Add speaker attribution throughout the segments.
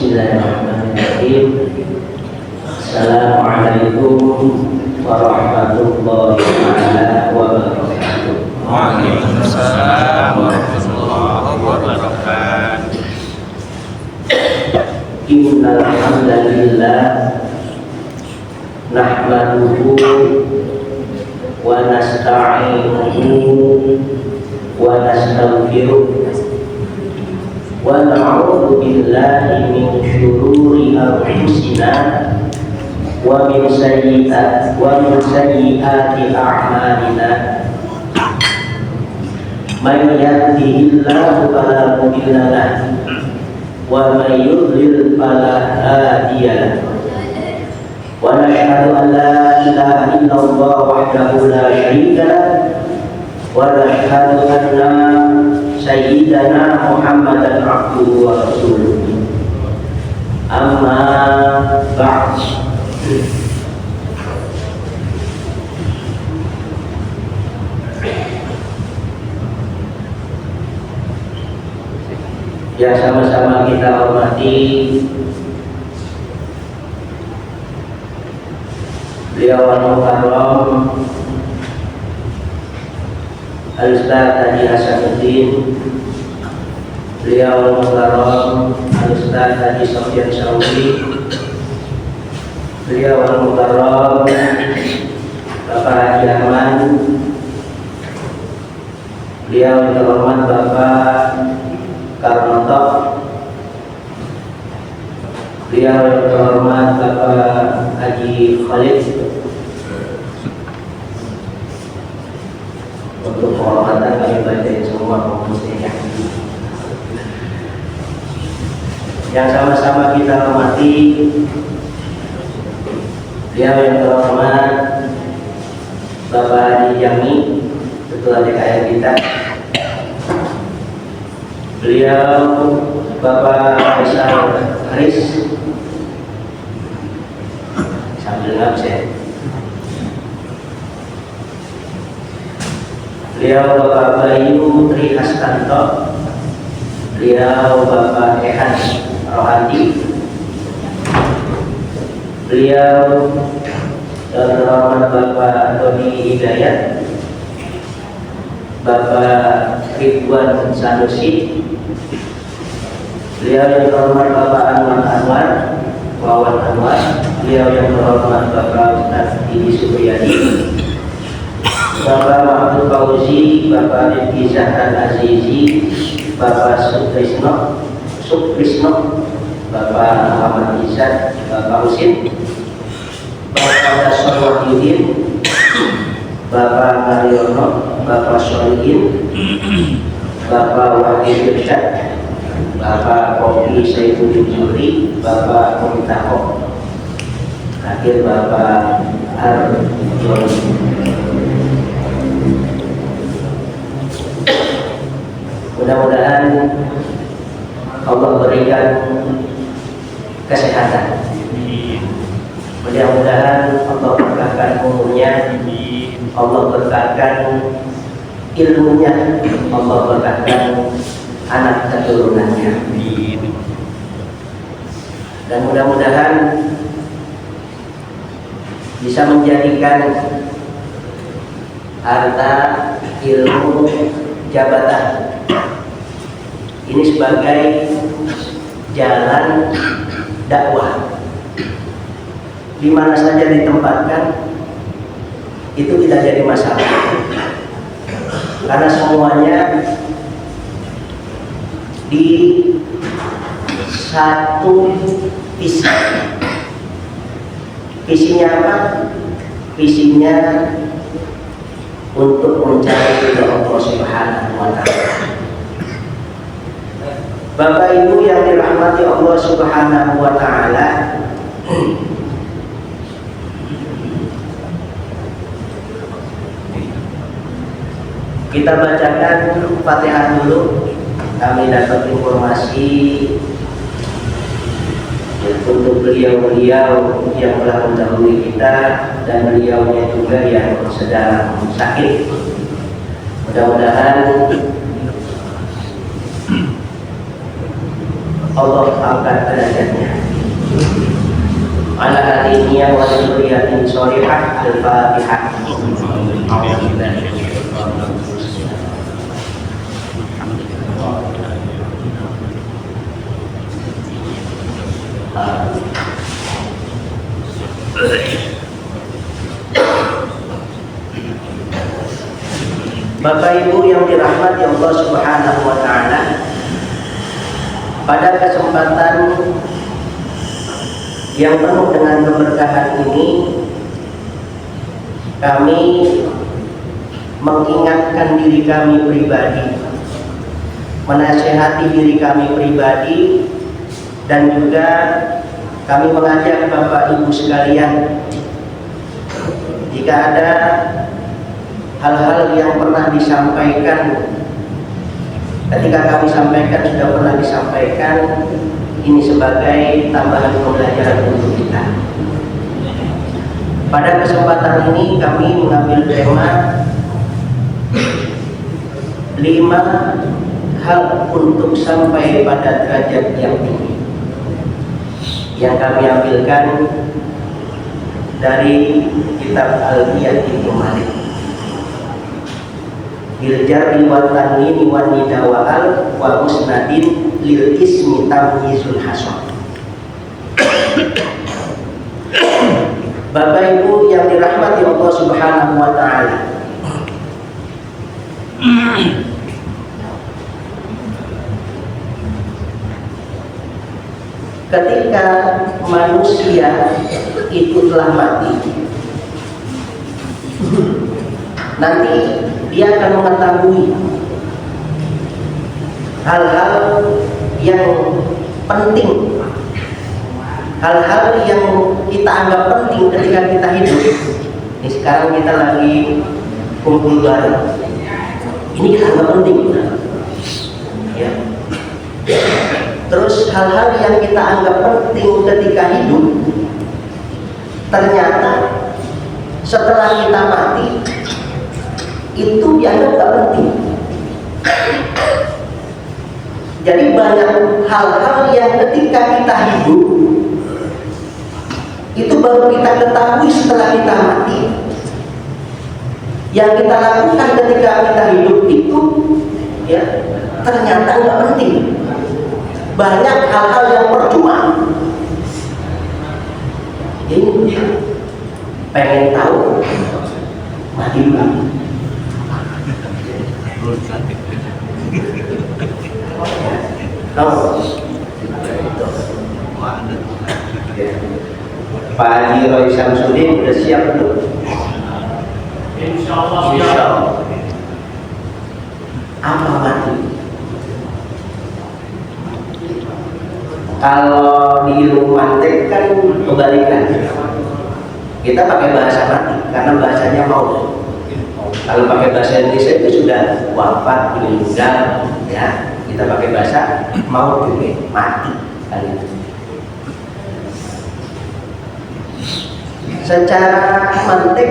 Speaker 1: Bismillahirrahmanirrahim. Assalamualaikum warahmatullahi wabarakatuh.
Speaker 2: Waalaikumsalam warahmatullahi wabarakatuh.
Speaker 1: Innal hamdalillah nahmaduhu wa nasta'inuhu wa nastaghfiruh wa na'udzu billahi min syururi anfusina wa min sayyiati a'malina. Man yahdihillahu fala mudilla lahu wa man yudlil fala hadiya lahu. Wa nashhadu an la ilaha illallah wahdahu la syarika lahu wa nashhadu anna sayyidana Muhammadan abduhu wa rasuluh. Amma ba'd. Ya, sama-sama kita hormati beliau al-mukarram Al-Ustaz Haji Hasanuddin, beliau al-mukarram Al-Ustaz Haji Sofyan Saudi, beliau al-mukarram Bapak Haji Ahmad, beliau yang terhormat Bapak Karnoto, beliau yang terhormat Bapak Haji Khalid. Untuk penghormatan kami bacain semua komposisinya. Yang sama-sama kita hormati beliau yang terhormat Bapak Haji Jami, Ketua DKM kita. Beliau Bapak Besar Haris sambil ngabsen. Beliau Bapak Bayu Tri Hastanto, beliau Bapak Ehan Rohadi, beliau yang terhormat Bapak Doni Hidayat, Bapak Ridwan Sanusi, beliau yang terhormat Bapak Anwar Wawan Anwar, beliau yang terhormat Bapak Ustaz Didi Supriyadi, Bapak Mahmud Fauzi, Bapak Rifki Zahran Azizi, Bapak Sukrisno, Bapak Muhammad Izzat, Bapak Husin, Bapak Dasar Wahyudin, Bapak Mariono, Bapak Solihin, Bapak Wahid Irsyad, Bapak Kopi Saifuddin Juri, Bapak Komitaho, akhir Bapak Arjon. Mudah-mudahan Allah berikan kesehatan. Mudah-mudahan Allah berkahkan umurnya, Allah berkahkan ilmunya, Allah berkahkan anak keturunannya. Dan mudah-mudahan bisa menjadikan harta, ilmu, jabatan ini sebagai jalan dakwah. Di mana saja ditempatkan itu tidak jadi masalah, karena semuanya di satu visi. Visinya apa? Visinya untuk mencari ridha Allah Subhanahu wa Ta'ala. Bapak Ibu yang dirahmati Allah Subhanahu wa Ta'ala, kita bacakan Fatihah dulu. Kami dapat informasi untuk beliau-beliau yang telah mendahului kita dan beliaunya juga yang sedang sakit. Mudah-mudahan Allah angkat derajatnya. Ala hadiniya wa dzurriyyatin sholihah. Al-Fatihah. Bapak Ibu yang dirahmati Allah Subhanahu wa taala, pada kesempatan yang penuh dengan keberkahan ini, kami mengingatkan diri kami pribadi, menasihati diri kami pribadi, dan juga kami mengajak Bapak Ibu sekalian, jika ada hal-hal yang pernah disampaikan, ketika kami sampaikan sudah pernah disampaikan, ini sebagai tambahan pembelajaran untuk kita. Pada kesempatan ini kami mengambil tema 5 hal untuk sampai pada derajat yang tinggi, yang kami ambilkan dari kitab Al-Biyat Ibnu Malik. Biljari wa tanwini wa nidawa'al wa musnadin lil ismi tamyizul hasan. Bapak Ibu yang dirahmati Allah Subhanahu wa taala, ketika manusia itu telah mati, nanti dia akan mengetahui hal-hal yang penting, hal-hal yang kita anggap penting ketika kita hidup. Ini sekarang kita lagi kumpul bareng, ini kita anggap penting, ya. Terus hal-hal yang kita anggap penting ketika hidup, ternyata setelah kita mati itu dianggap gak penting. Jadi banyak hal-hal yang ketika kita hidup itu baru kita ketahui setelah kita mati. Yang kita lakukan ketika kita hidup itu, ya, ternyata gak penting. Banyak hal-hal yang percuma. Ini pengen tahu, mati dulu. Pak Haji Roy Samsudin sudah siap belum? Insyaallah. Apa mati? Kalau di ilmu mantik kan kebalikan. Kita pakai bahasa mati karena bahasanya mau. Kalau pakai bahasa Indonesia itu sudah wafat, meninggal, ya. Kita pakai bahasa mau juga mati kali. Secara mantik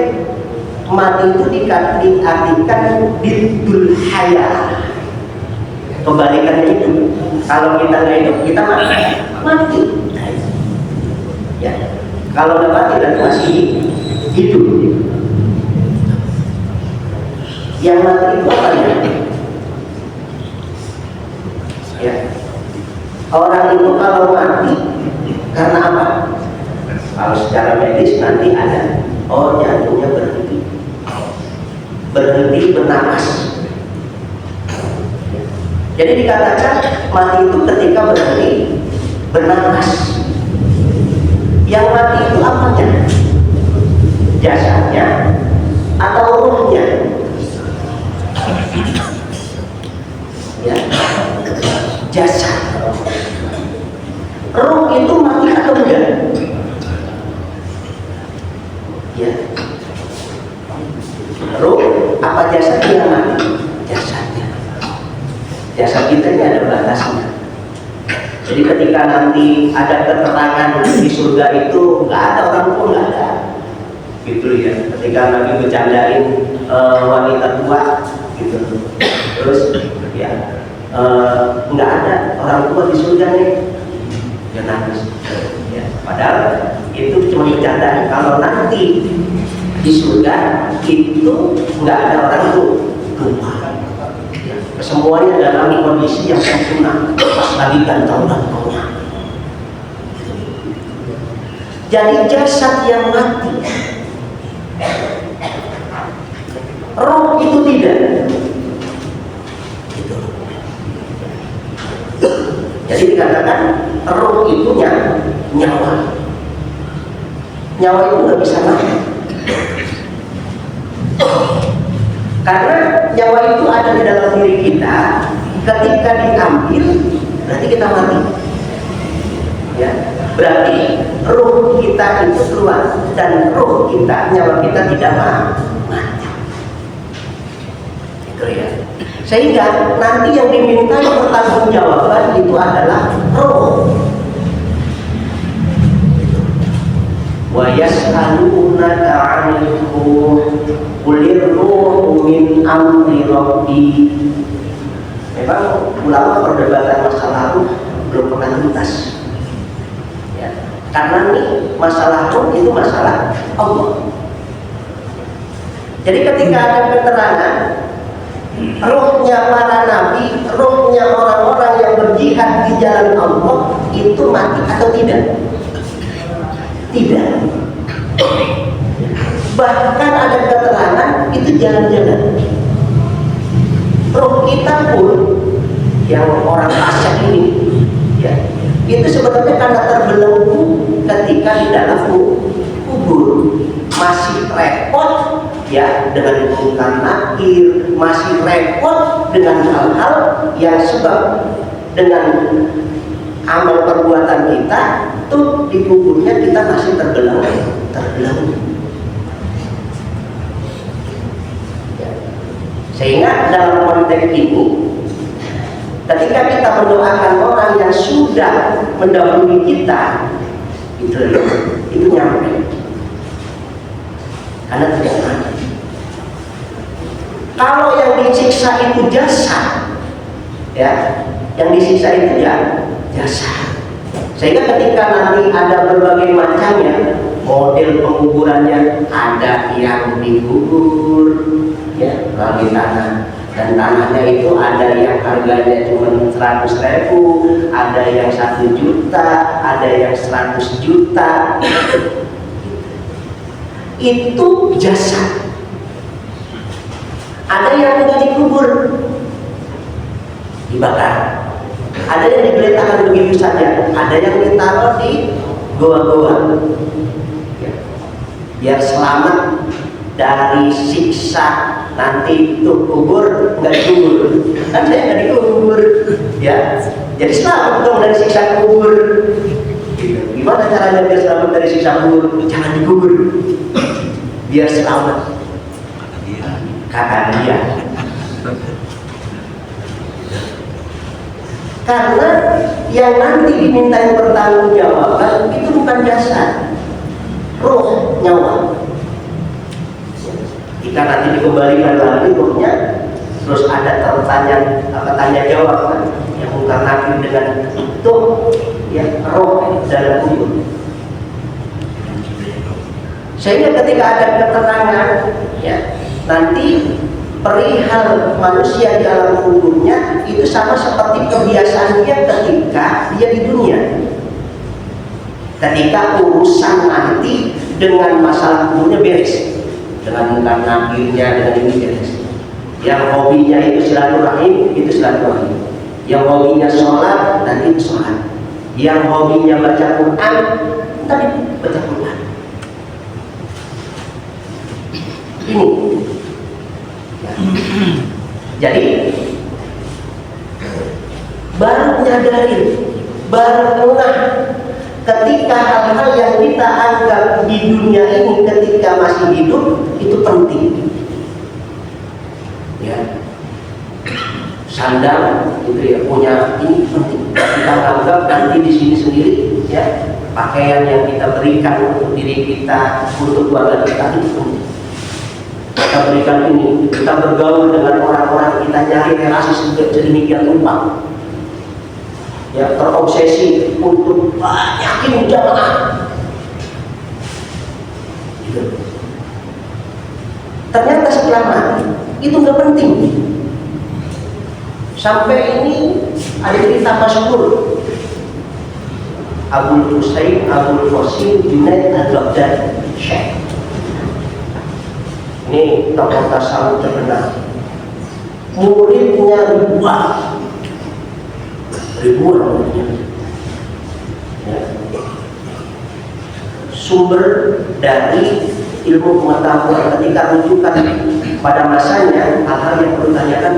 Speaker 1: mati itu diartikan bidul haya. Kebalikannya itu, kalau kita nggak hidup kita mati. Ya. Kalau udah mati dan masih hidup. Yang mati itu apa ya? Ya. Orang itu kalau mati karena apa? Kalau secara medis nanti ada, jantungnya berhenti bernapas. Jadi dikatakan mati itu ketika berhenti bernapas. Yang mati itu apanya? Jasadnya atau ruhnya? Ya, jasad. Ruh itu mati atau enggak? Ya. Ruh apa jasad yang mati? Jasadnya. Jasad kita ini ada batasnya. Jadi ketika nanti ada keterangan di surga itu nggak ada orang pun nggak ada, gitu ya. Ketika Nabi bercandain wanita tua, gitu. Terus ya nggak ada orang tua di surga nih. dia nangis. Ya, padahal itu cuma bercanda. Kalau nanti di surga itu nggak ada orang tua. Ya, semuanya dalam kondisi yang sempurna, pas lagi ganteng-gantengnya. Jadi jasad yang mati, roh itu tidak. Jadi dikatakan roh itu nyawa. Nyawa itu nggak bisa mati. Karena nyawa itu ada di dalam diri kita. Ketika diambil, berarti kita mati. Ya, berarti roh kita itu keluar dan roh kita, nyawa kita tidak mati. Itu ya. Sehingga nanti yang diminta pertanggungjawaban itu adalah roh. Wa yas'alunaka 'anil ruh qulir ruhu min amri rabbi. Memang ulama perdebatan masalah ruh belum pernah tuntas. Ya. Karena nih masalah ruh itu masalah Allah. Jadi ketika ada keterangan rohnya para nabi, rohnya orang-orang yang berjihad di jalan Allah itu mati atau tidak? Tidak. Bahkan ada keterangan itu jalan-jalan. Roh kita pun yang orang fasik ini, ya, itu sebenarnya karena terbelenggu ketika di dalam kubur, masih repot ya dengan mungkar nakir, masih repot dengan hal-hal yang sebab dengan amal perbuatan kita tuh di kuburnya kita masih terbelenggu. Ya. Sehingga dalam konteks ini, ketika kita mendoakan orang yang sudah mendahului kita, itu nyampe. Karena tidak mati. Kalau yang disiksa itu jasad, ya, yang disiksa itu ya jasad. Sehingga ketika nanti ada berbagai macamnya model penguburannya, ada yang dikubur, ya, melalui tanah, dan tanahnya itu ada yang harganya cuma 100.000, ada yang 1 juta, ada yang 100 juta. Itu jasad. Ada yang tidak dikubur, dibakar. Ada yang digeletakkan begitu saja. Ada yang ditaruh di goa-goa, ya, biar selamat dari siksa nanti itu kubur nggak dikubur. Kan saya nggak dikubur, ya. Jadi selamat dong dari siksa kubur. Gimana caranya biar selamat dari siksa kubur? Jangan dikubur. Biar selamat, kata dia. Karena yang nanti dimintain pertanggungjawaban itu bukan jasad, roh, nyawa. Jika nanti dikembalikan lagi rohnya, terus ada tanya jawab kan, yang mungkar nakir dengan itu, ya, roh dalam kubur. Sehingga ketika ada keterangan, ya, nanti perihal manusia di alam kuburnya itu sama seperti kebiasaan dia ketika dia di dunia. Ketika urusan nanti dengan masalah kuburnya beres, dengan mungkar nakirnya, dengan ini beres. Yang hobinya itu silaturahim, itu silaturahim. Yang hobinya sholat, nanti sholat. Yang hobinya baca Quran, tadi baca Quran. Ini ya. Jadi baru menyadari, baru ngeh ketika hal-hal yang kita anggap di dunia ini ketika masih hidup itu penting, ya. Sandal itu ya, punya ini penting. Kita anggap nanti di sini sendiri, ya, pakaian yang kita berikan untuk diri kita, untuk keluarga kita itu penting. Kita berikan ini, kita bergaul dengan orang-orang, kita nyari relasi sedemikian rupa. ya terobsesi untuk banyakin jamaah. Gitu. Ternyata setelah mati itu nggak penting. Sampai ini ada cerita masyhur Abul Husain Abul Qasim Junaid al-Baghdadi, Syekh. Ini tokoh tasawuf terkenal. Muridnya ribuan muridnya. Ya. Sumber dari ilmu pengetahuan ketika rujukan pada masanya hal-hal yang perlu ditanyakan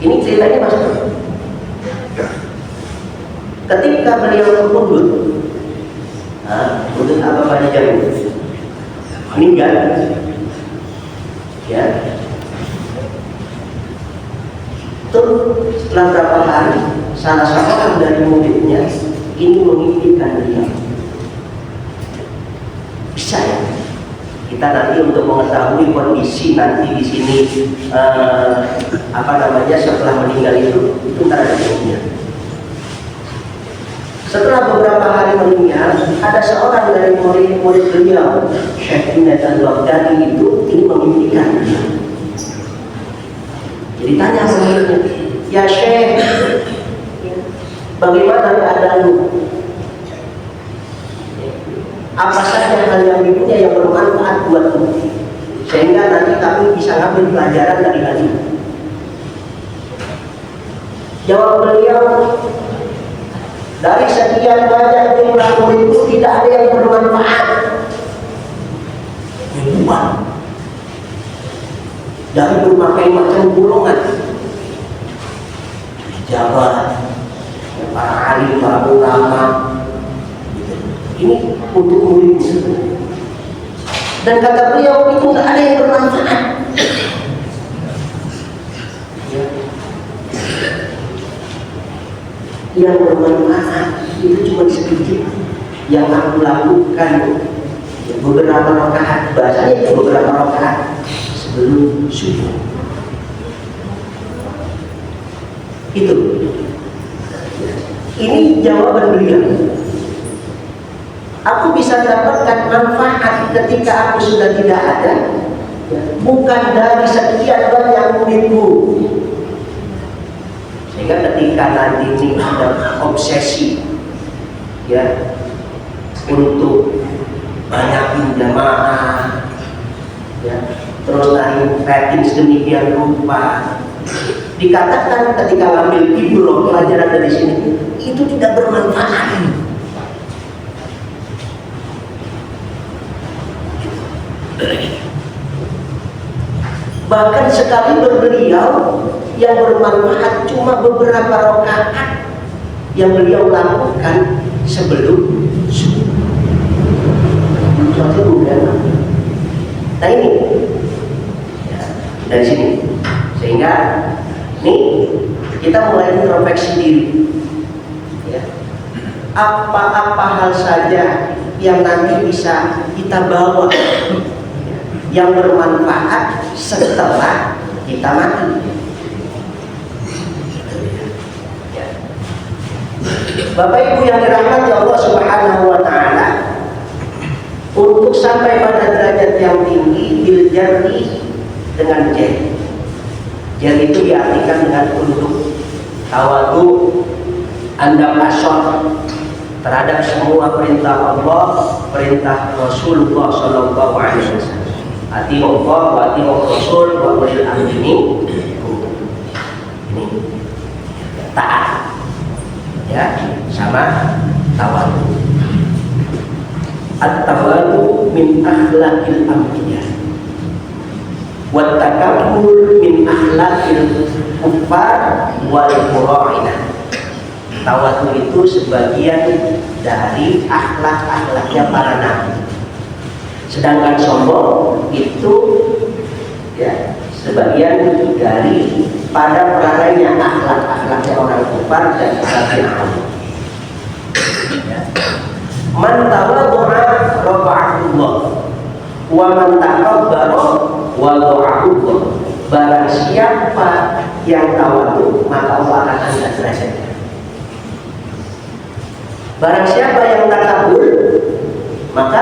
Speaker 1: ini ceritanya Mas. Ketika beliau berkudut, kudut apa pada jam meninggal, ya. Terus setelah berapa hari, salah seorang dari muridnya ini memimpikan beliau. Bisa ya? Kita nanti untuk mengetahui kondisi nanti di sini setelah meninggal itu ntar ada ilmunya. Setelah beberapa hari meninggal, ada seorang dari murid-murid beliau, Syekh Junaid al-Baghdadi itu ini memimpikan beliau. Jadi tanya muridnya, ya Syekh, bagaimana keadaanmu? Apa saja hal yang di dunia yang bermanfaat buatmu, sehingga nanti kami bisa ngambil pelajaran dari hal ini. Jawab beliau, dari sekian banyak jumlah muridku tidak ada yang bermanfaat. Ribuan dari berbagai macam golongan, pejabat, para alim, para ulama. Ini untuk muridnya. Dan kata beliau itu nggak ada yang bermanfaat. Ya. Yang bermanfaat itu cuma sedikit yang aku lakukan, ya, beberapa rakaat, bahasanya beberapa rakaat sebelum subuh. Itu. Ini jawaban beliau. Aku bisa dapatkan manfaat ketika aku sudah tidak ada, bukan dari sekian banyak muridku. Sehingga ketika nanti ini ada obsesi, ya, untuk banyakin jamaah, ya, terus dari rating sedemikian rupa, dikatakan ketika ambil ibroh pelajaran dari sini itu tidak bermanfaat. Bahkan sekali beliau yang bermanfaat cuma beberapa rakaat yang beliau lakukan sebelum subuh. Nah ini ya, dari sini, sehingga ini kita mulai introspeksi diri, ya. Apa-apa hal saja yang nanti bisa kita bawa yang bermanfaat setelah kita mati. Bapak Ibu yang dirahmati Allah Subhanahu wa taala, untuk sampai pada derajat yang tinggi dijarri dengan jar. Jar itu diartikan dengan untuk tawadu, Anda pasrah terhadap semua perintah Allah, perintah Rasulullah sallallahu alaihi wasallam. Ati Allah wa ati Rasul wa ulil amri ini taat, ya, sama tawadu. At-tawadu min akhlaqil anbiya wa takabbur min akhlaqil kuffar wal qura'ina. Tawadu itu sebagian dari akhlak-akhlaknya para nabi. Sedangkan sombong itu, ya, sebagian dari pada perangainya akhlak-akhlaknya orang kufar dan para Fir'aun. Man tawaddu'a rafa'ahullah wa man takabbara wada'ahullah. Barang siapa yang tawadu, maka Allah akan angkat derajatnya. Barang siapa yang takabur, maka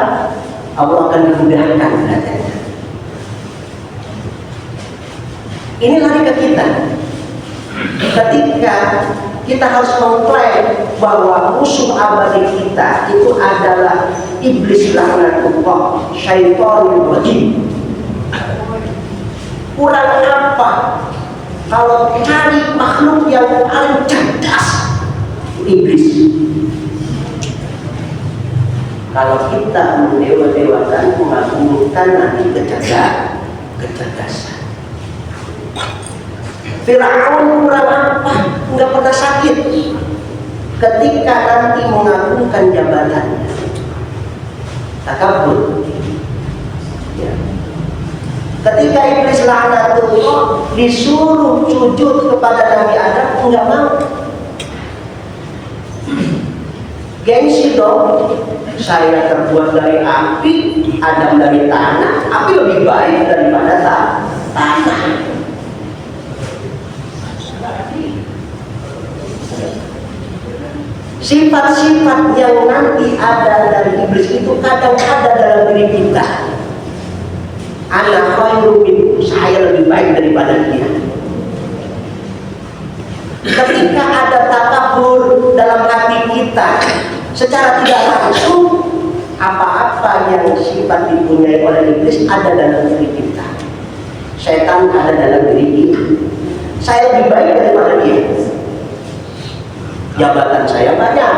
Speaker 1: Allah akan mudahkan derajatnya. Ini lari ke kita. Ketika kita harus mengklaim bahwa musuh abadi kita itu adalah iblis laknatullah, syaitanul rajim. Kurang apa kalau cari makhluk yang paling cerdas, iblis. Kalau kita mendewa-dewakan, mengagungkan nanti kecerdasan. Fir'aun kurang apa? Nggak pernah sakit ketika nanti mengagungkan jabatannya. Takabur. Ya. Ketika iblis laknatullah disuruh sujud kepada Nabi Adam, nggak mau. Gengsi dong. Saya terbuat dari api, Adam dari tanah. Api lebih baik daripada tanah. Sifat-sifat yang nanti ada dari iblis itu kadang ada dalam diri kita. Ana khairum minhu, saya lebih baik daripada dia. Ketika ada takabur dalam hati kita, secara tidak langsung apa-apa yang sifat dipunyai oleh iblis ada dalam diri kita. Setan ada dalam diri kita. Saya lebih baik daripada dia. Jabatan saya banyak,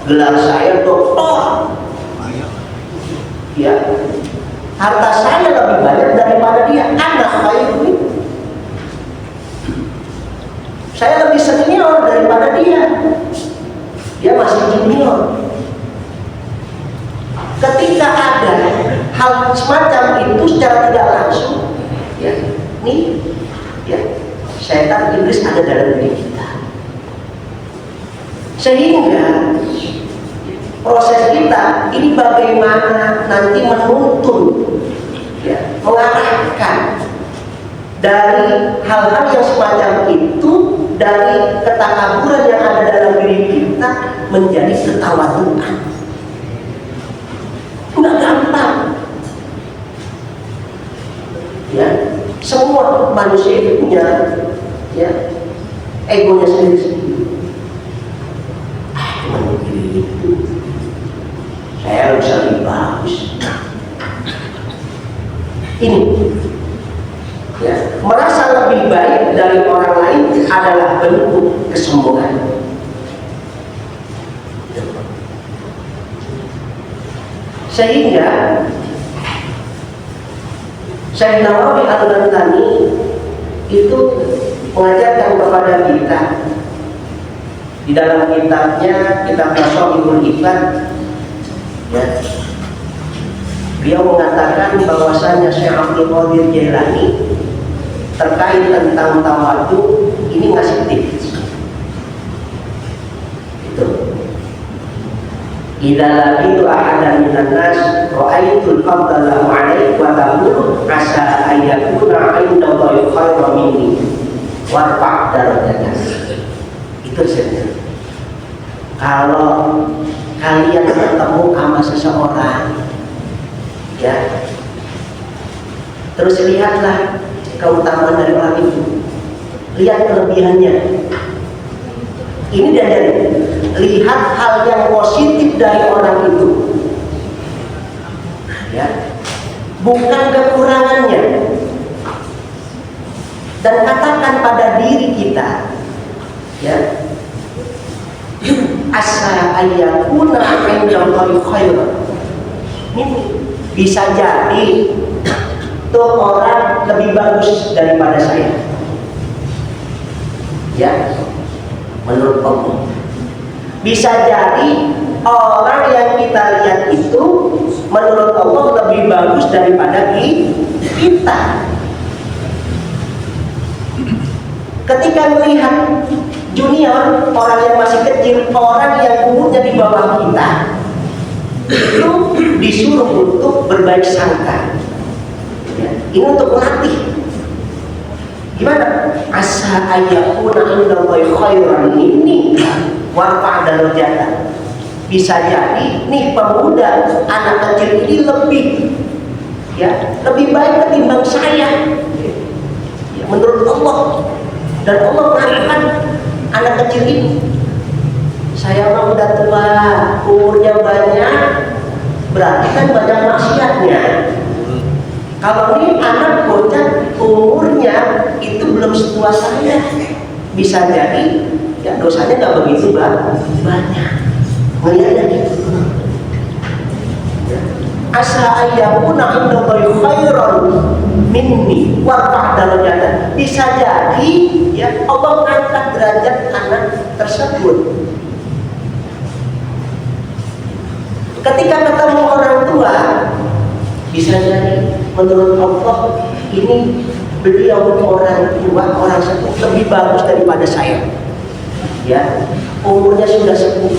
Speaker 1: gelar saya doktor, ya, harta saya lebih banyak daripada dia. Anak baik, saya lebih senior daripada dia. Dia masih junior. Ketika ada hal semacam itu secara tidak langsung, ya, nih, ya, setan iblis ada dalam diri kita. Sehingga proses kita ini bagaimana nanti menuntun, ya, mengarahkan dari hal-hal yang semacam itu, dari ketakaburan yang ada dalam diri kita menjadi ketawaduan. Nggak gampang, ya. Semua manusia itu punya, ya, egonya sendiri-sendiri. Saya bisa lebih bagus. Ini, ya, merasa lebih baik dari orang lain adalah bentuk kesombongan. Sehingga Syekh Nawawi Al-Bantani itu mengajarkan kepada kita di dalam kitabnya, kitab Tasawwuful Ibad, ya, beliau mengatakan bahwasanya Syekh Abdul Qadir Jailani terkait tentang tawadu ini ngasih tips. Itu. Idza laqitu ahadan minan nas ra'aitul fadla ma'alaik wa tamur asa ayyakuna 'inda Allahi khairan minni warfa' darajatah. Itu saja. Kalau kalian ketemu sama seseorang, ya, terus lihatlah keutamaan dari orang itu, lihat kelebihannya. Ini dari lihat hal yang positif dari orang itu, ya, bukan kekurangannya. Dan katakan pada diri kita, ya, asa ayyakuna 'indallahi khairan. Ini bisa jadi tuh orang lebih bagus daripada saya, ya, menurut Allah. Bisa jadi orang yang kita lihat itu menurut Allah lebih bagus daripada kita. Ketika melihat junior, orang yang masih kecil, orang yang umurnya di bawah kita, itu disuruh untuk berbaik sangka, ya, ini untuk melatih. Gimana? Asa ayyakuna indallahi khairan minni warfa' darajatan. Bisa jadi nih pemuda anak kecil ini lebih baik ketimbang saya. Ya, menurut Allah. Dan Allah mengatakan anak kecil ini, saya mah udah tua, umurnya banyak, berarti kan banyak maksiatnya. Kalau ini anak bocah umurnya itu belum setua saya, bisa jadi ya dosanya nggak begitu banyak. Melihatnya gitu. Asa ayyakuna indallahi khairan minni warfa' darajatan. Bisa jadi ya Allah mengangkat derajat anak tersebut. Ketika ketemu orang tua, bisa jadi menurut Allah ini beliau orang tua, orang sepuh lebih bagus daripada saya. Ya, umurnya sudah sepuh,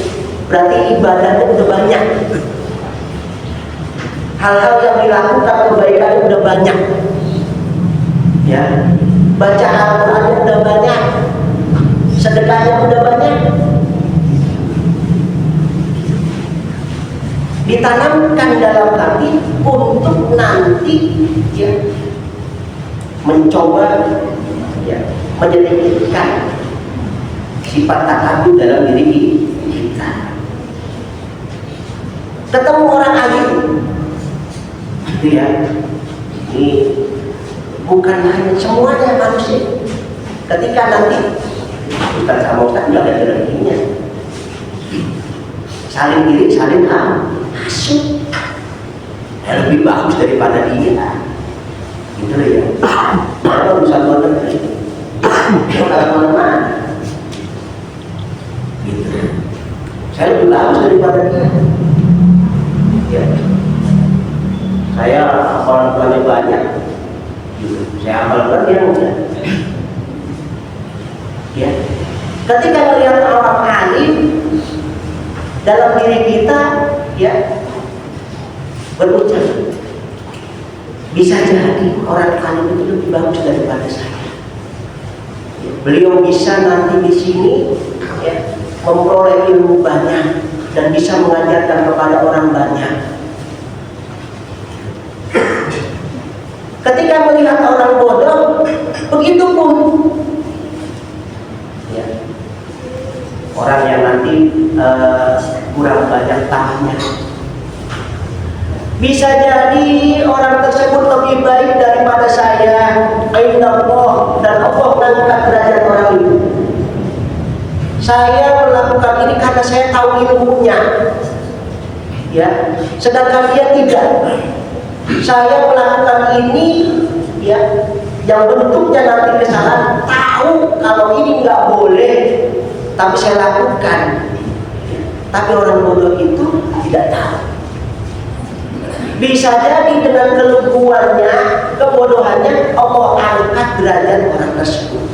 Speaker 1: berarti ibadahnya udah banyak. Hal-hal yang dilakukan kebaikan udah banyak. Ya, baca Al-Qur'an udah banyak, sedekahnya udah banyak. Ditanamkan dalam hati untuk nanti ya mencoba ya menyedikitkan sifat takabur dalam diri kita. Ketemu orang alim, gitu ya. Ini bukan hanya semuanya manusia. Ketika nanti Ustaz sama Ustaz nggak ada rezekinya, saling diri, saling masuk, lebih bagus daripada dia, gitu ya. Kalau urusan luar negeri, kalau mana-mana, gitu. Saya lebih bagus daripada dia. Ya. Saya hafalan Qurannya banyak, gitu. Saya hafal Quran dia enggak. Ya. Ketika melihat orang alim dalam diri kita, ya berucap, bisa jadi orang alim itu lebih bagus daripada saya. Ya. Beliau bisa nanti di sini, ya, memperoleh ilmu banyak dan bisa mengajarkan kepada orang banyak. Ketika melihat orang bodoh, begitu pun ya, orang yang nanti kurang banyak tahunya, bisa jadi orang tersebut lebih baik daripada saya. Indallah, dan Allah mengangkat derajat orang itu. Saya melakukan ini karena saya tahu ilmunya, ya, sedangkan dia tidak. Saya melakukan ini, ya, yang bentuknya nanti kesalahan, tahu kalau ini nggak boleh, tapi saya lakukan. Tapi orang bodoh itu tidak tahu. Bisa jadi dengan keluguannya, kebodohannya, Allah angkat derajat orang tersebut.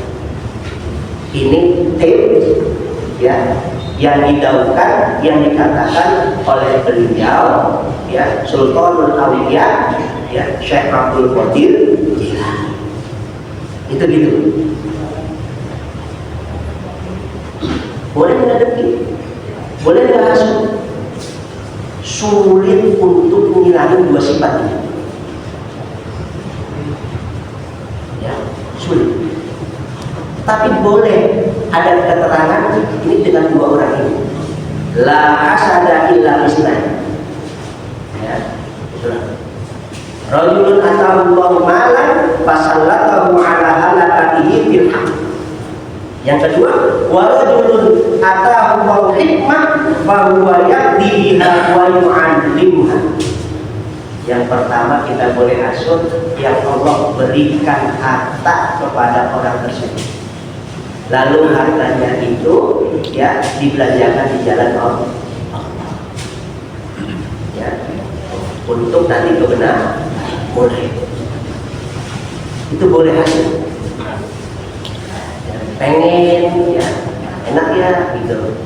Speaker 1: Ini tips, ya, yang didaukan, yang dikatakan oleh beliau, ya, Sultanul Auliya, ya, Syekh Abdul Qadir Jilani. Itu gitu. Boleh menghadapi, boleh bahas, sulit untuk menghilangkan dua sifat ini. Ya, sulit. Tapi boleh ada keterangan ini dengan dua orang ini. La hasada illa isnan. Ya, rajulun atahu Allahu malan fasallatahu ala halakatihi fil haqq. Yang kedua, wa rajulun atahu Allahu hikmah fa huwa yaqdi biha wa yu'allimuha. Yang pertama kita boleh asuh yang Allah berikan harta kepada orang tersebut. Lalu hartanya itu, ya, dibelanjakan di jalan Allah, ya, untuk nanti kebenaran, boleh. Itu boleh hasil. Ya, pengen, ya, enak ya, gitu,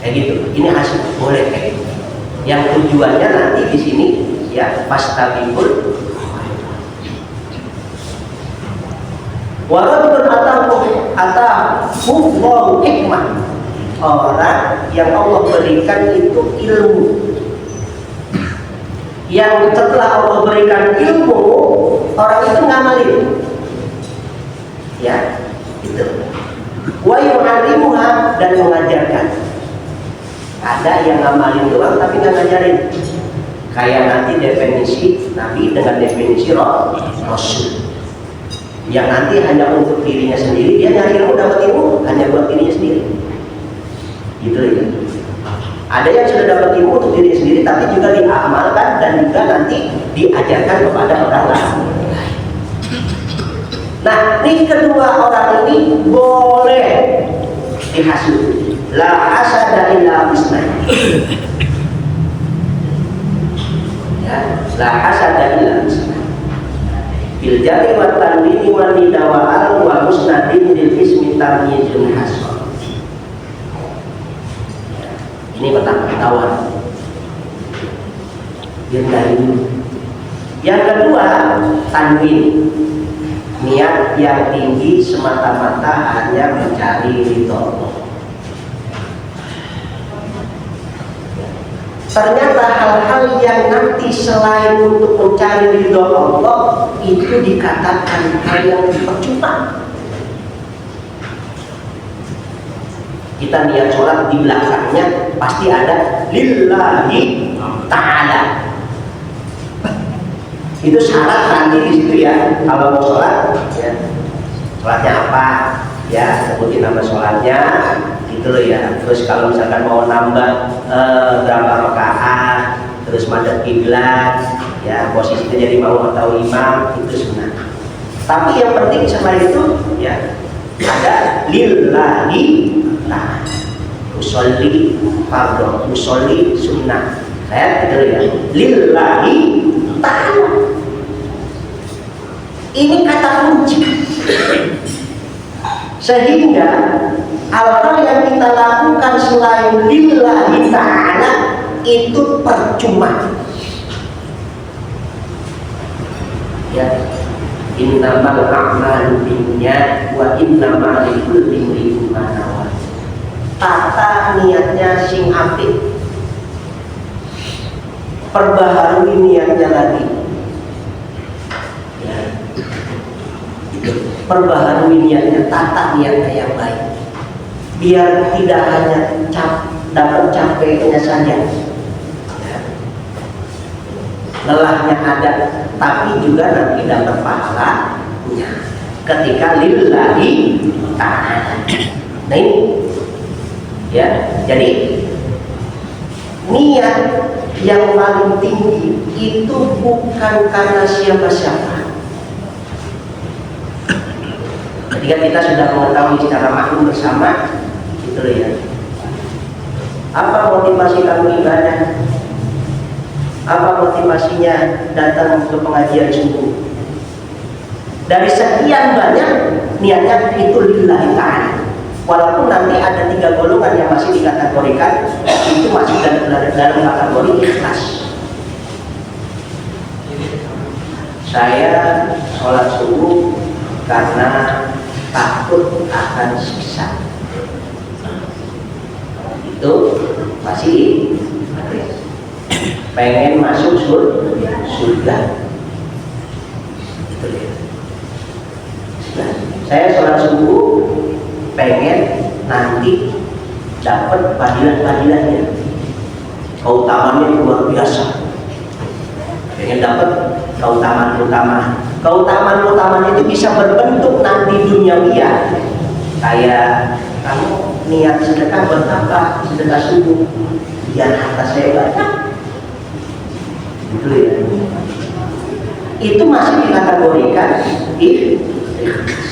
Speaker 1: kayak gitu. Ini hasil, boleh kayak gitu. Yang tujuannya nanti di sini, ya, fastabikul. Warajulun atahu hikmah, orang yang Allah berikan itu ilmu, yang setelah Allah berikan ilmu, orang itu ngamalin, ya, itu. Wa yu'allimuha, dan mengajarkan. Ada yang ngamalin doang tapi nggak ngajarin. Kayak nanti definisi Nabi dengan definisi Rasul. Yang nanti hanya untuk dirinya sendiri, dia nyari ilmu, dapat ilmu hanya buat dirinya sendiri. Gitu ya. Ada yang sudah dapat ilmu untuk dirinya sendiri, tapi juga diamalkan dan juga nanti diajarkan kepada orang lain. Nah, ini kedua orang ini boleh dihasut. La hasada illa bisnain. Ya, la hasada illa bisnain. Bil jari wa tanwini wa nida wa al wa musnadin lil ismi tamyizun hasan. Ini pertama tawar. Yang kedua tanwin, niat yang tinggi semata-mata hanya mencari ridho Allah. Ternyata hal-hal yang nanti selain untuk mencari ridho Allah itu dikatakan hal yang percuma. Kita niat sholat, di belakangnya pasti ada lillahi ta'ala. Itu syarat nanti di situ ya. Kalau mau sholat, ya, sholatnya apa? Ya, sebutin nama sholatnya, gitu loh ya. Terus kalau misalkan mau nambah berapa rakaat, terus madhab kiblat, ya posisinya jadi mau atau imam, itu sunnah. Tapi yang penting setelah itu, ya ada lillahi ta'ala. Usolli fardhu, usolli sunnah. Saya gitu ya. Lillahi ta'ala. Ini kata kunci. Sehingga hal-hal yang kita lakukan selain lillahi ta'ala itu percuma. Ya, innamal a'malu binniyat wa innamal likulli imrin ma nawa. Tata niatnya sing apik, perbaharui niatnya lagi, ya. Perbaharui niatnya, tata niatnya yang baik, biar tidak hanya dapat capeknya saja, ya. Lelahnya ada, tapi juga nanti dapat pahalanya ketika lillahi ta'ala. Nah ini, ya, jadi niat yang paling tinggi itu bukan karena siapa-siapa. Ketika kita sudah mengetahui secara maklum bersama, gitu ya. Apa motivasi kamu ibadah? Apa motivasinya datang ke pengajian subuh? Dari sekian banyak niatnya itu lillahi ta'ala. Walaupun nanti ada 3 golongan yang masih dikategorikan itu masih dalam kategori ikhlas. Saya sholat subuh karena takut akan siksa. Itu masih pengen masuk surga. Itu dia. Nah, saya sholat subuh pengen nanti dapat padilan-padilannya, keutamaannya luar biasa. Pengen dapat keutamaan itu bisa berbentuk nanti duniawiya. Kayak kamu niat sedekah buat apa? Sedekah subuh biar harta saya banyak. Gitu ya. Itu masih dikategorikan ikhlas.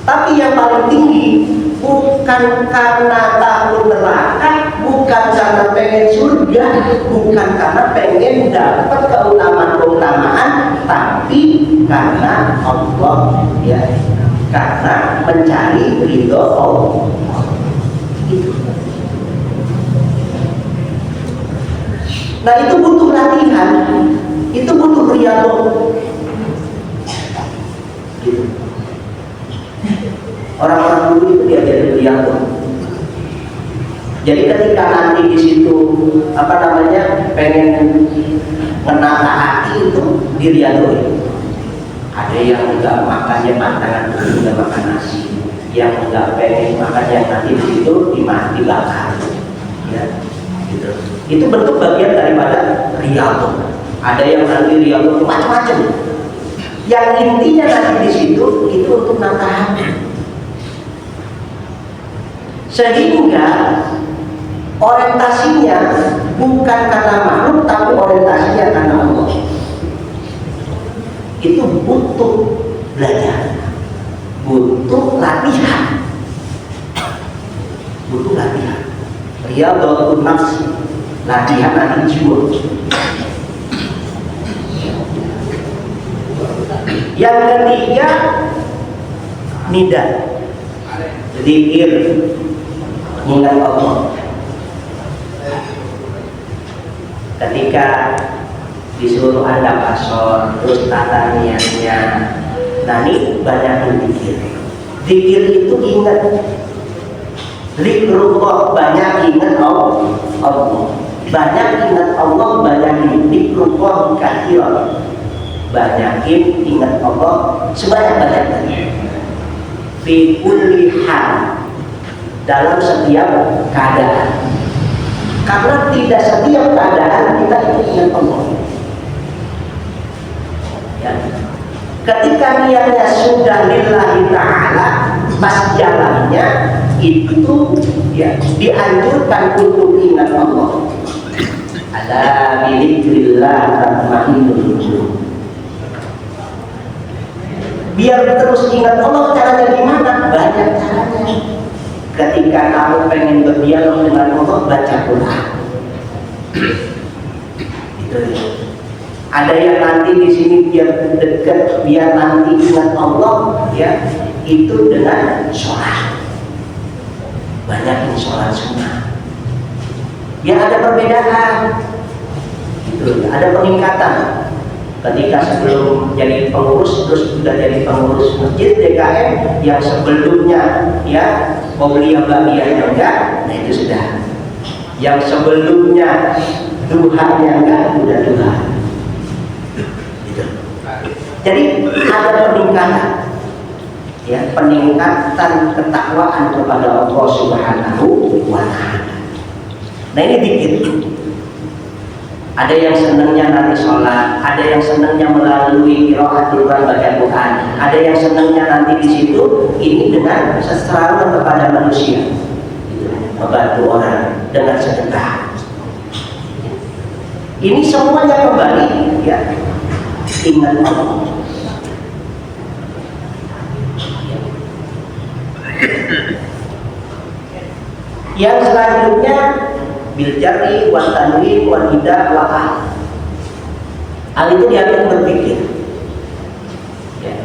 Speaker 1: Tapi yang paling tinggi bukan karena takut neraka, bukan karena pengen surga, bukan karena pengen dapat keutamaan, tapi karena Allah, ya, karena mencari ridho Allah. Itu. Nah itu butuh latihan, itu butuh riyadhah. Gitu. Orang-orang dulu itu diajarin riyadho. Jadi ketika nanti di situ pengen menata hati itu di riyadho. Ada yang enggak makannya pantangan dulu, enggak makan nasi. Yang enggak pengen makannya nanti di situ dibakar. Ya, gitu. Itu bentuk bagian daripada riyadho. Ada yang nanti riyadho macam-macam. Yang intinya nanti di situ itu untuk nata hati. Sehingga orientasinya bukan karena makhluk, tapi orientasinya karena Allah. Itu butuh belajar, butuh latihan, riyadhatun nafs, latihan hati jiwa. Yang ketiga, nida, zikir, mengingat Allah. Ketika disuruh Anda pasor, terus tata niatnya, nah ini banyak zikir. Zikir itu ingat, zikrullah, banyak ingat Allah, banyak ingat Allah, banyak zikrullah katsiran, banyakin ingat Allah sebanyak-banyaknya. Fi kulli hal, dalam setiap keadaan. Karena tidak setiap keadaan kita itu ingat Allah. Ya. Ketika niatnya sudah lillahi ta'ala, pas jalannya itu ya dianjurkan untuk ingat Allah. Ala bidzikrillah tatma'innul qulub. Biar terus ingat Allah, caranya gimana? Banyak caranya. Ketika kamu pengen berdialog dengan Allah, baca Quran. Itu ya. Ada yang nanti di sini biar dekat, biar nanti ingat Allah, ya, itu dengan sholat. Banyakin sholat sunnah. Biar ada perbedaan. Itu ada peningkatan. Ketika sebelum jadi pengurus, terus sudah jadi pengurus masjid DKM, yang sebelumnya ya Aulia bagiannya enggak, nah itu sudah. Yang sebelumnya duhanya enggak, udah duha. Gitu. Jadi ada peningkatan, ya, peningkatan ketakwaan kepada Allah Subhanahu wa Ta'ala. Nah ini dikit. Ada yang senangnya nanti sholat, ada yang senangnya melalui qiraat Quran, baca Quran, ada yang senangnya nanti di situ ini dengan seserangan kepada manusia, membantu orang dengan sedekah. Ini semuanya kembali, ya, ingat Allah. Yang selanjutnya bil jarri wa tanwin wa nida wa al itu diatur berpikir, ya.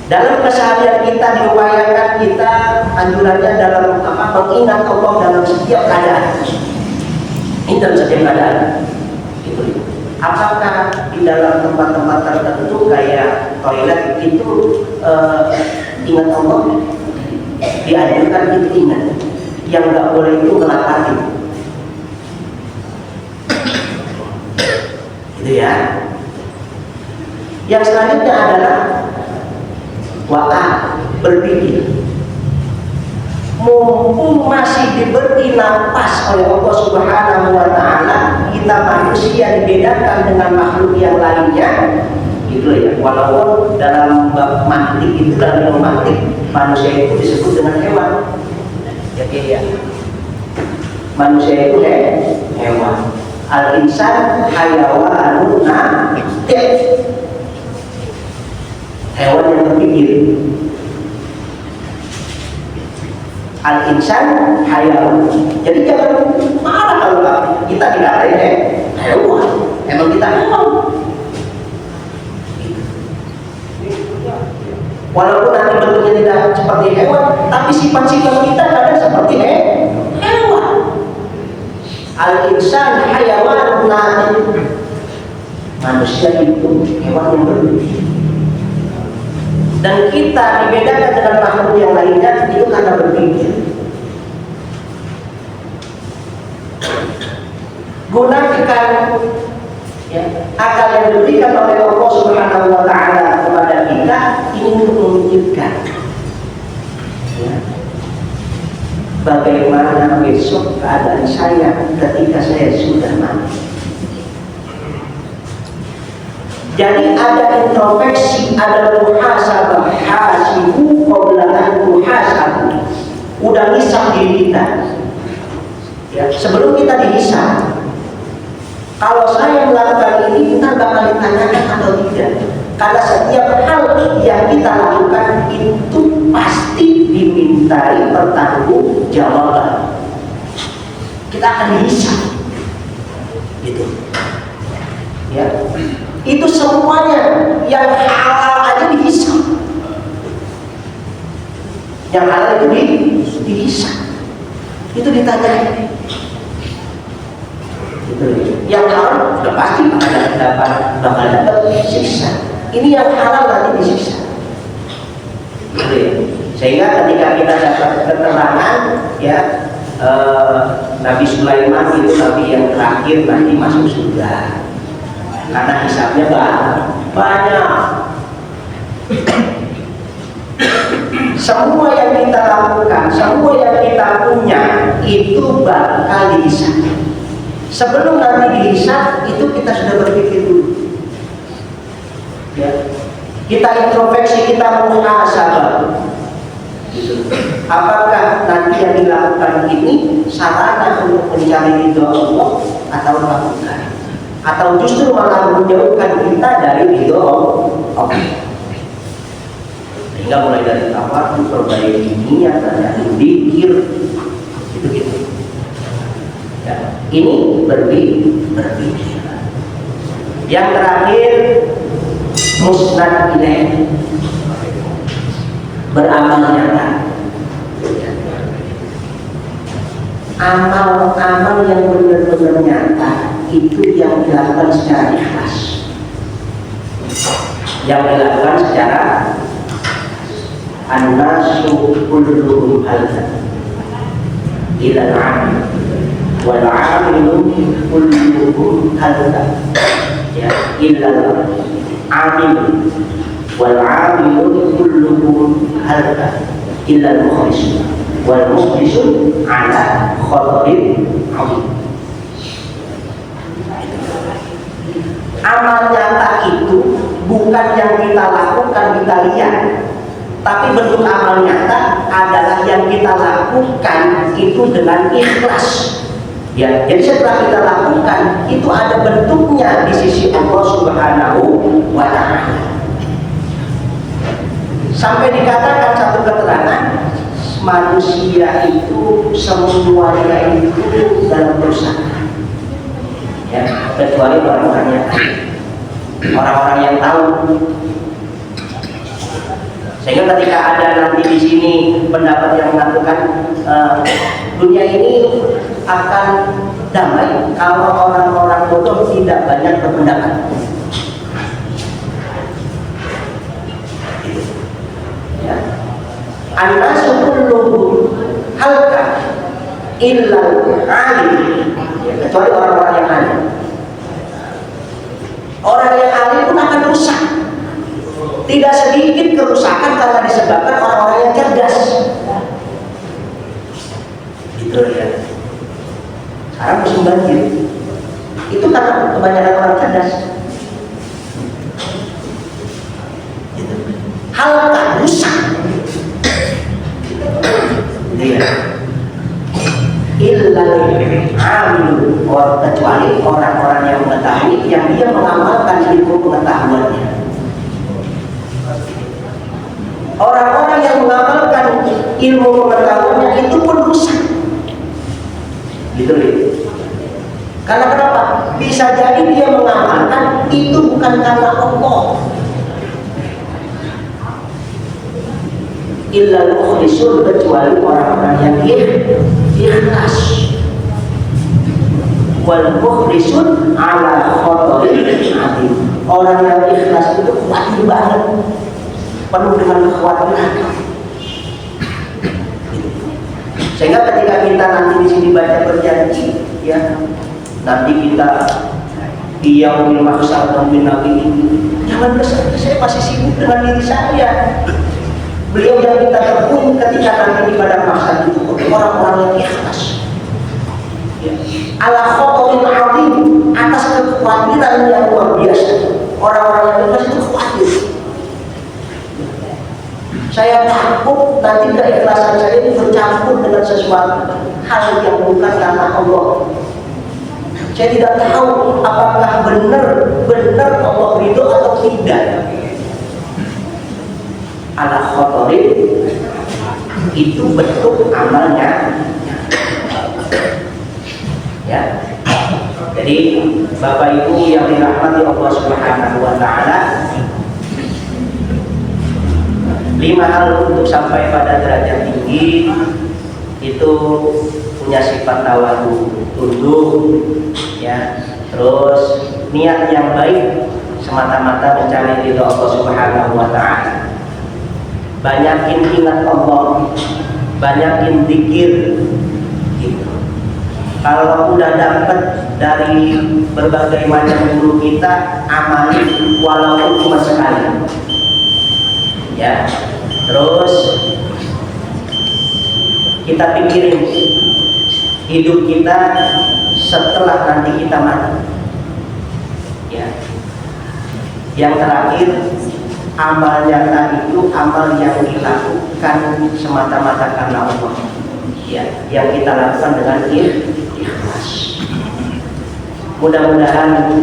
Speaker 1: Dalam keseharian kita diupayakan kita anjurannya dalam mengingat Allah dalam setiap keadaan. Ini dalam setiap keadaan gitu. Apakah di dalam tempat-tempat tertentu kayak toilet itu ingat Allah, dianjurkan itu ingat. Yang nggak boleh itu melapati. Itu ya. Yang selanjutnya adalah wa'a, berpikir. Mumpung masih diberi nafas oleh Allah Subhanahu wa Ta'ala, kita manusia dibedakan dengan makhluk yang lainnya. Gitu ya. Walaupun dalam bab mantik itu, dalam ilmu mantik, manusia itu disebut dengan hewan. Jadi ya, manusia itu hewan. Al-insan hayawanun natiq, hewan yang berpikir. Al-insan hayawan. Jadi jangan marah kalau kita tidak ada hewan. Emang kita hewan. Walaupun nanti bentuknya tidak seperti hewan, tapi sifat-sifat kita kadang seperti hewan. Al-insan hayawan natiq. Manusia itu hewan yang berpikir. Dan kita dibedakan dengan makhluk yang lainnya itu karena berpikir. Gunakan ya, akal yang diberikan oleh Allah Subhanahu wa Ta'ala kepada kita ini untuk memikirkan ya, bagaimana besok keadaan saya ketika saya sudah mati. Jadi ada introspeksi, ada muhasabah, hasibu qabla an tuhasabu. Udah hisab diri kita. Ya, sebelum kita dihisab, kalau saya melakukan ini, kita bakal ditanyakan atau tidak. Karena setiap hal yang kita lakukan itu pasti dimintai pertanggungjawaban. Kita akan dihisab, gitu. Ya, itu semuanya yang halal aja dihisab. Yang halal itu dihisab. Itu ditanya. Yang haram sudah pasti bakal dapat siksa. Ini yang halal nanti disiksa. Gitu ya. Sehingga ketika kita dapat keterangan ya Nabi Sulaiman itu nabi yang terakhir nanti masuk surga. Karena hisabnya banyak. Semua yang kita lakukan, semua yang kita punya itu bakal dihisab. Sebelum nanti dihisab itu kita sudah berpikir dulu. Ya. Kita introspeksi, kita muhasabah. Gitu. Apakah nanti yang dilakukan ini sarana untuk mencari ridho Allah atau bukan? Atau justru malah menjauhkan kita dari ridho Allah? Sehingga mulai dari awal perbaiki niat dan berpikir gitu. Ya, ini berpikir. Yang terakhir musnad ilaih, beramal nyata. Amal-amal yang benar-benar nyata itu yang dilakukan secara ikhlas, yang dilakukan secara an-nasu kulluhum halal ila al-'amil wal 'amilu kulluhum halal ya illa al-'amil wal 'amilu kulluhum halal illa al-mukhlis wal mukhlisun 'ala khatarin 'azim. Amal nyata itu bukan yang kita lakukan, kita lihat, tapi bentuk amal nyata adalah yang kita lakukan itu dengan ikhlas. Ya, jadi setelah kita lakukan itu ada bentuknya di sisi Allah Subhanahu wa Ta'ala. Sampai dikatakan satu keterangan, manusia itu semuanya itu dalam perusahaan. Ya, kecuali orang-orang yang tahu. Sehingga ketika ada nanti di sini pendapat yang mengatakan dunia ini akan damai kalau orang-orang bodoh tidak banyak berpendapat. Ya. An-nasu kulluhum halka illa alim. Ya, kecuali orang-orang yang alim. Orang yang alim pun akan rusak. Tidak sedikit kerusakan karena disebabkan orang-orang yang cerdas. Gitu ya. Sekarang musim banjir. Itu karena kebanyakan orang cerdas. Gitu. Hal tak rusak. Iya. Illal amil, kecuali orang-orang yang mengetahui, yang dia mengamalkan ilmu pengetahuannya. Orang-orang yang mengamalkan ilmu pengetahuannya itu pun rusak. Gitu ya. Karena kenapa? Bisa jadi dia mengamalkan itu bukan karena Allah. Illal mukhlisun, kecuali orang-orang yang ikhlas. Wal mukhlisun ala khotorin azim. Orang yang ikhlas itu khawatir banget. penuh dengan kekhawatiran. Sehingga ketika kita nanti di sini baca berjanji, ya, nanti kita yaumil mahsyar min nabi, jangan kesan saya masih sibuk dengan diri saya. Beliau yang kita tekun ketika nanti di padang mahsyar itu orang-orang yang ikhlas. Ya. Ala khotorin azim, atas kekhawatiran yang luar biasa. Orang-orang yang ikhlas itu khawatir. Saya takut nanti keikhlasan saya ini bercampur dengan sesuatu hal yang bukan karena Allah. Saya tidak tahu apakah benar Allah ridho atau tidak. Ala khotorin itu bentuk amalnya. Ya. Jadi Bapak Ibu yang dirahmati Allah Subhanahu wa taala, 5 hal untuk sampai pada derajat tinggi itu punya sifat tawadu, tunduk, ya, terus niat yang baik semata-mata mencari ridho Allah Subhanahu wa taala. Banyakin ingat Allah, banyakin zikir gitu. Kalau udah dapat dari berbagai macam guru kita, amali walaupun cuma sekali. Ya. Terus kita pikirin hidup kita setelah nanti kita mati. Ya. Yang terakhir, amal nyata itu amal yang dilakukan semata-mata karena Allah. Ya, yang kita lakukan dengan ikhlas. Mudah-mudahan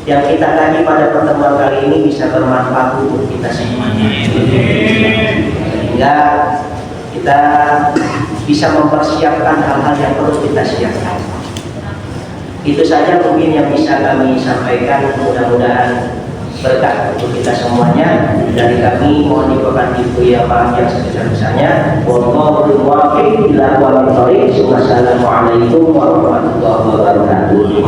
Speaker 1: yang kita kaji pada pertemuan kali ini bisa bermanfaat untuk kita semuanya, sehingga kita bisa mempersiapkan hal-hal yang perlu kita siapkan. Itu saja mungkin yang bisa kami sampaikan. Mudah-mudahan berkah untuk kita semuanya. Dari kami mohon diberkati ya maaf yang sebesar-besarnya. Wallahu muwaffiq ila aqwamit thoriq. Wassalamualaikum warahmatullahi wabarakatuh.